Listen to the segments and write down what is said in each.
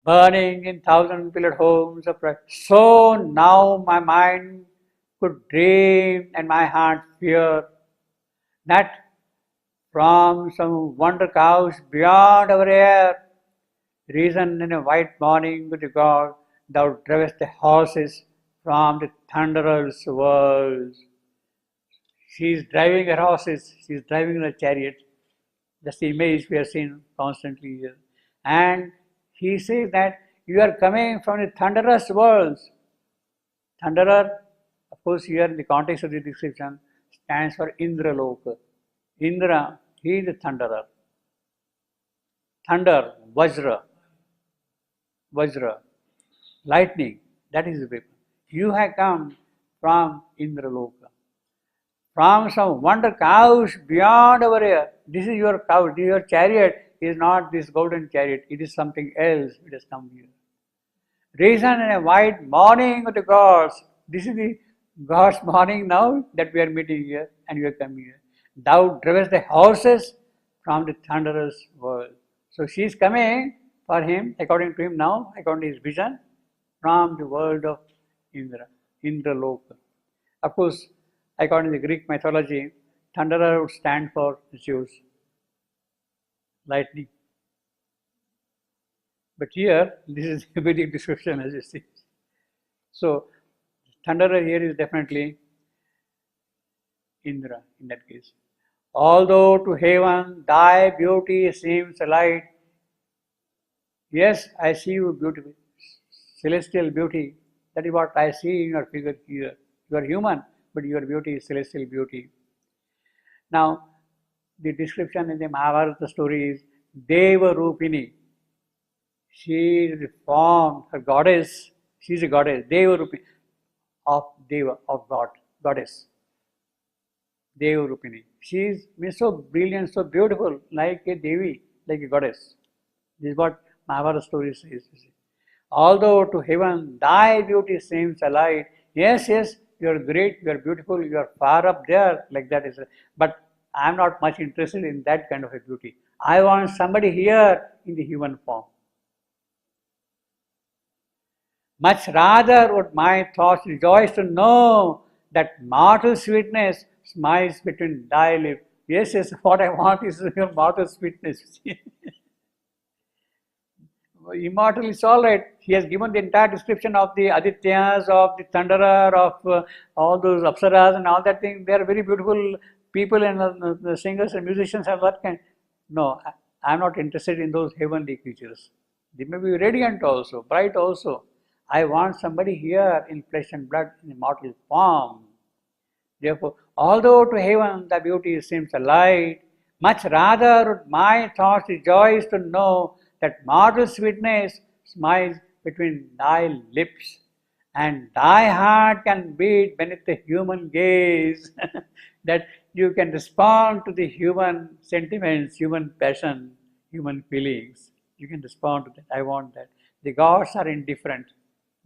burning in thousand pillared homes of pride. So now my mind could dream and my heart fear that from some wonder couch beyond our air, reason in a white morning with God, thou drivest the horses from the thunderous world. She is driving her horses, she is driving the chariot. That's the image we are seeing constantly here. And he says that you are coming from the thunderous worlds. Thunderer, of course, here in the context of the description, stands for Indraloka. Indra, he is the thunderer. Thunder, Vajra, lightning, that is the weapon. You have come from Indraloka, from some wonder couch beyond our air. This is your couch, your chariot is not this golden chariot, it is something else, it has come here. Reason in a white morning of the gods. This is the God's morning now that we are meeting here and you are coming here. Thou drivest the horses from the thunderous world. So she is coming for him, according to him now, according to his vision, from the world of Indra, Indraloka. Of course, according to the Greek mythology, thunderer would stand for Zeus, lightning. But here, this is a Vedic description as you see. So, thunderer here is definitely Indra in that case. Although to heaven thy beauty seems a light, yes, I see you beautiful, celestial beauty. That is what I see in your figure here. You are human, but your beauty is celestial beauty. Now, the description in the Mahabharata story is Deva Rupini. She is the form, her goddess, she is a goddess, Deva Rupini, of Deva, of God, goddess. Deva Rupini. She is so brilliant, so beautiful, like a Devi, like a goddess. This is what Mahabharata story says. Although to heaven thy beauty seems a light, yes, you are great, you are beautiful, you are far up there, like that is. But I am not much interested in that kind of a beauty. I want somebody here in the human form. Much rather would my thoughts rejoice to know that mortal sweetness smiles between thy lips. Yes, what I want is your mortal sweetness. Immortal is all right. He has given the entire description of the Adityas, of the Thunderer, of all those Apsaras and all that thing. They are very beautiful people and the singers and musicians and that kind. No, I am not interested in those heavenly creatures. They may be radiant also, bright also. I want somebody here in flesh and blood in immortal form. Therefore, although to heaven the beauty seems a light, much rather would my thoughts rejoice to know that mortal sweetness smiles between thy lips, and thy heart can beat beneath the human gaze, that you can respond to the human sentiments, human passion, human feelings. You can respond to that. I want that. The gods are indifferent.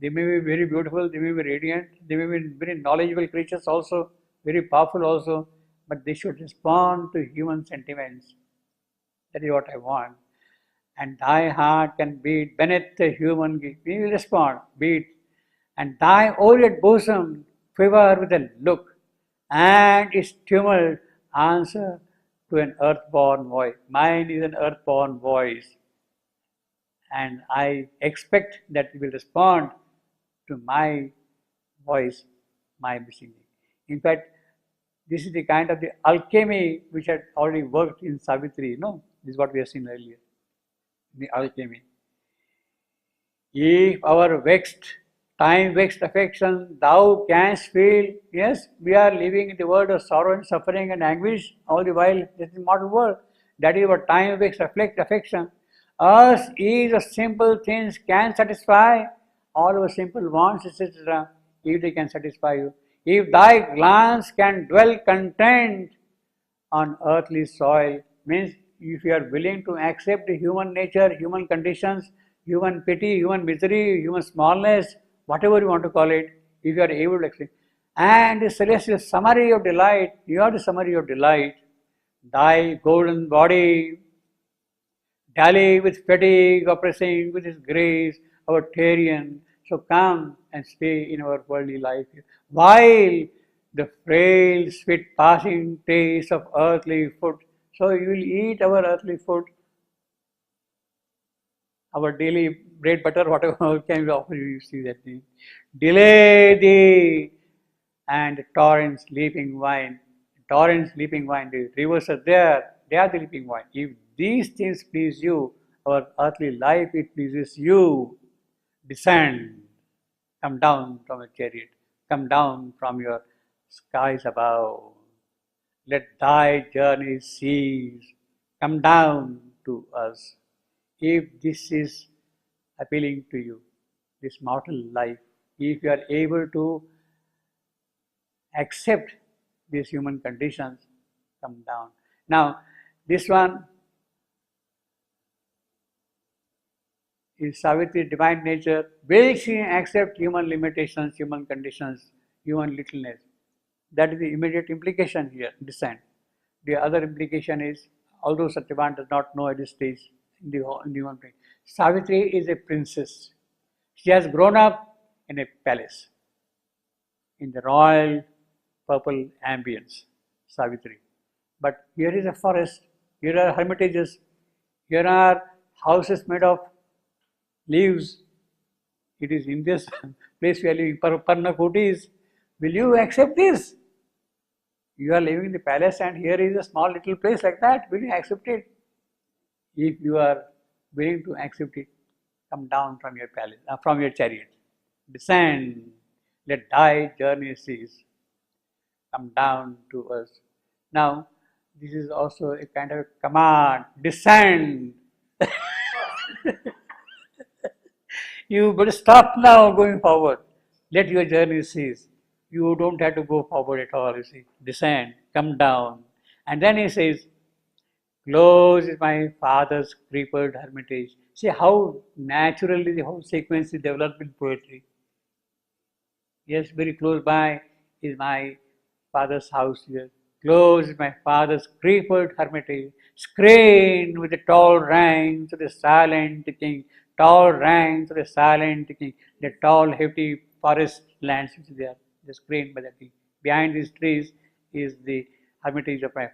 They may be very beautiful, they may be radiant, they may be very knowledgeable creatures also, very powerful also, but they should respond to human sentiments. That is what I want. And thy heart can beat beneath the human gaze. We will respond, beat. And thy aureate bosom quiver with a look, and its tumult answer to an earthborn voice. Mine is an earthborn voice. And I expect that it will respond to my voice, my messaging. In fact, this is the kind of the alchemy which had already worked in Savitri, This is what we have seen earlier. The alchemy. If our time-vexed affection thou canst feel, yes, we are living in the world of sorrow and suffering and anguish all the while, this is mortal world. That is what time-vexed affection. Us is of simple things can satisfy, all our simple wants, etc., if they can satisfy you. If thy glance can dwell content on earthly soil, means if you are willing to accept the human nature, human conditions, human pity, human misery, human smallness, whatever you want to call it, if you are able to accept. And the celestial summary of delight, you are the summary of delight, thy golden body, dally with fatigue, oppressing with his grace, our Tyrian. So come and stay in our worldly life, while the frail, sweet passing taste of earthly food. So you will eat our earthly food, our daily bread, butter, whatever can we offer you, you see that thing. Delay thee and torrents leaping wine. Torrents leaping wine, the rivers are there, they are the leaping wine. If these things please you, our earthly life, it pleases you, descend, come down from a chariot, come down from your skies above. Let thy journey cease, come down to us. If this is appealing to you, this mortal life, if you are able to accept these human conditions, come down. Now, this one is Savitri's divine nature. Will she accept human limitations, human conditions, human littleness? That is the immediate implication here, descent. The other implication is, although Satyavan does not know at this stage in the human plane, Savitri is a princess. She has grown up in a palace, in the royal purple ambience, Savitri. But here is a forest, here are hermitages, here are houses made of leaves. It is in this place we are living, Parnakutis. Will you accept this? You are living in the palace and here is a small little place like that. Will you accept it? If you are willing to accept it, come down from your palace, from your chariot. Descend, let thy journey cease. Come down to us. Now, this is also a kind of command. Descend. You better stop now going forward. Let your journey cease. You don't have to go forward at all, you see. Descend, come down. And then he says, close is my father's creepered hermitage. See how naturally the whole sequence is developed in poetry. Yes, very close by is my father's house here. Close is my father's creepered hermitage, screened with the tall ranks of the silent king, tall ranks of the silent king, the tall, hefty forest lands which they are screened by the king. Behind these trees is the hermitage of my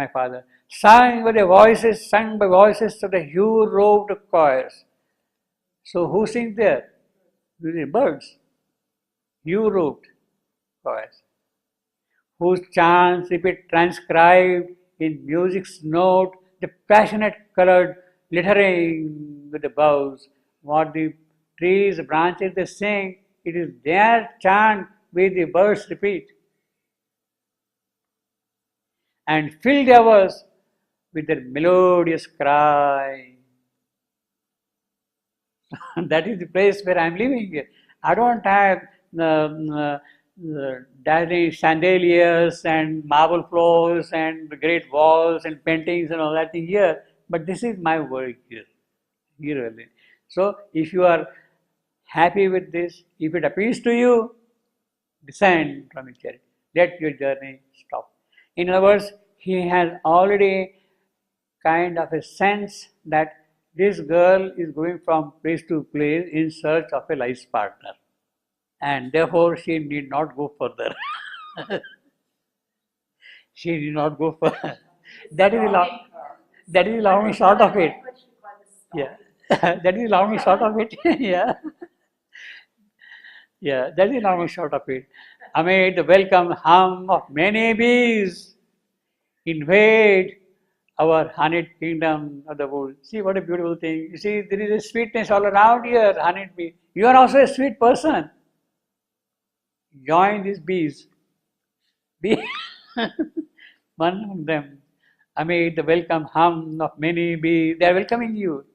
father. Sung by voices of the hue-robed choirs. So who sings there? The birds, hue-robed choirs, whose chants repeat transcribed in music's note, the passionate colored littering with the boughs. What the trees, branches they sing, it is their chant which the birds repeat. And fill the hours with their melodious cry. That is the place where I am living. I don't have dazzling chandeliers and marble floors and great walls and paintings and all that thing here, but this is my work here only. So if you are happy with this, if it appeals to you, descend from your chariot. Let your journey stop. In other words, he has already kind of a sense that this girl is going from place to place in search of a life partner, and therefore she need not go further. She need not go further. That is the long, that is the long and short of it. Yeah, that is the long and short of it. Yeah, yeah, that is the long and short of it. Amid the welcome hum of many bees, invade our honeyed kingdom of the world. See what a beautiful thing. You see, there is a sweetness all around here, honeyed bee. You are also a sweet person. Join these bees. Be one of them. Amid the welcome hum of many bees, they are welcoming you.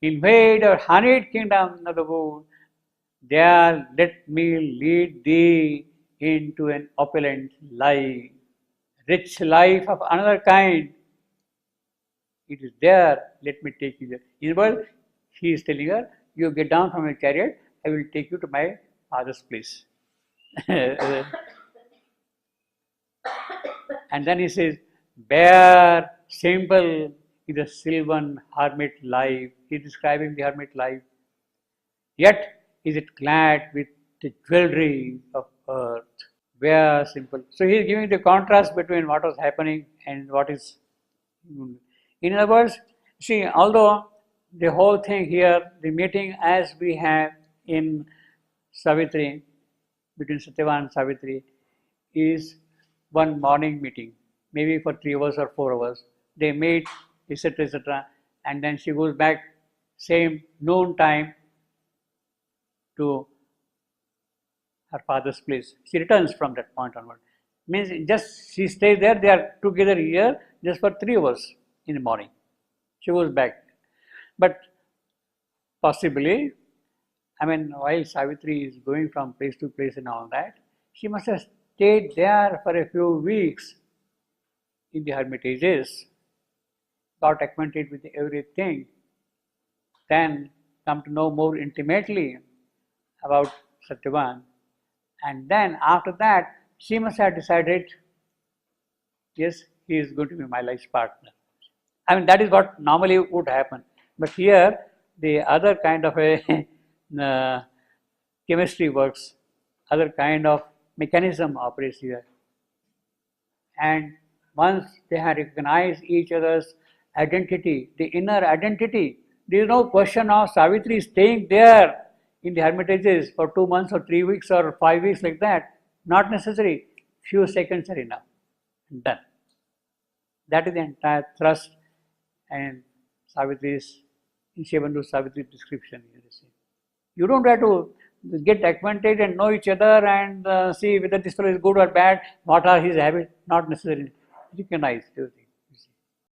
Invade our honeyed kingdom of the world. There let me lead thee into an opulent life, rich life of another kind. It is there, let me take you there. In other words, he is telling her, you get down from your chariot, I will take you to my father's place. And then he says, bare, simple, is a sylvan hermit life. He is describing the hermit life. Yet is it clad with the jewelry of earth. Very simple. So he is giving the contrast between what was happening and what is. In other words, see, although the whole thing here, the meeting as we have in Savitri, between Satyavan and Savitri, is one morning meeting, maybe for 3 hours or 4 hours. They meet, etc., etc., and then she goes back same noon time to her father's place. She returns from that point onward. Means just she stays there, they are together here just for 3 hours in the morning. She goes back. But possibly, I mean, while Savitri is going from place to place and all that, she must have stayed there for a few weeks in the hermitages, got acquainted with everything, then come to know more intimately about Satyavan, and then after that, she must have decided, yes, he is going to be my life's partner. I mean, that is what normally would happen. But here, the other kind of a chemistry works, other kind of mechanism operates here. And once they have recognized each other's identity, the inner identity, there is no question of Savitri staying there in the hermitages for 2 months or 3 weeks or 5 weeks like that. Not necessary. Few seconds are enough. Done. That is the entire thrust and Savitri's, Shivandu Savitri's description. You don't have to get acquainted and know each other and see whether this fellow is good or bad, what are his habits, not necessary. Recognize everything.